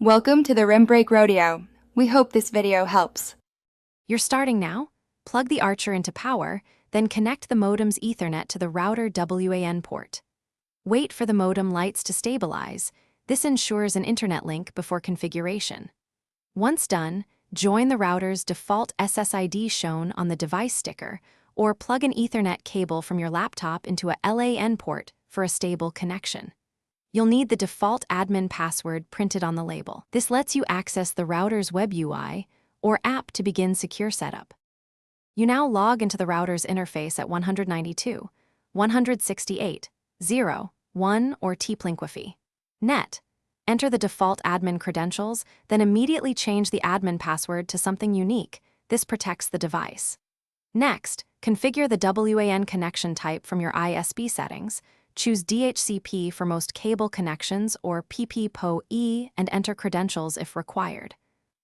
Welcome to the Rim Break Rodeo. We hope this video helps. You're starting now? Plug the Archer into power, then connect the modem's Ethernet to the router WAN port. Wait for the modem lights to stabilize. This ensures an internet link before configuration. Once done, join the router's default SSID shown on the device sticker, or plug an Ethernet cable from your laptop into a LAN port for a stable connection. You'll need the default admin password printed on the label. This lets you access the router's web UI or app to begin secure setup. You now log into the router's interface at 192.168.0.1 or TP-Link Wi-Fi. Net. Enter the default admin credentials, then immediately change the admin password to something unique. This protects the device. Next, configure the WAN connection type from your ISP settings. Choose DHCP for most cable connections or PPPoE and enter credentials if required.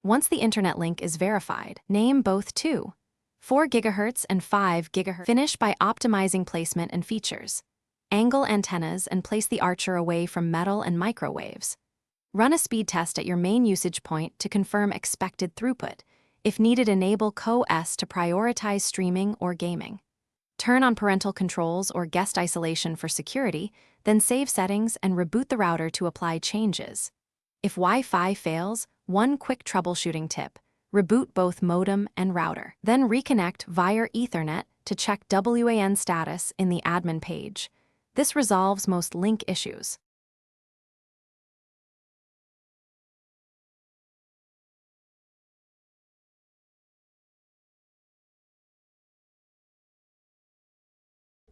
Once the internet link is verified, name both 4 GHz and 5 GHz. Finish by optimizing placement and features. Angle antennas and place the Archer away from metal and microwaves. Run a speed test at your main usage point to confirm expected throughput. If needed, enable CoS to prioritize streaming or gaming. Turn on parental controls or guest isolation for security, then save settings and reboot the router to apply changes. If Wi-Fi fails, one quick troubleshooting tip: reboot both modem and router. Then reconnect via Ethernet to check WAN status in the admin page. This resolves most link issues.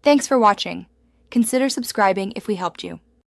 Thanks for watching. Consider subscribing if we helped you.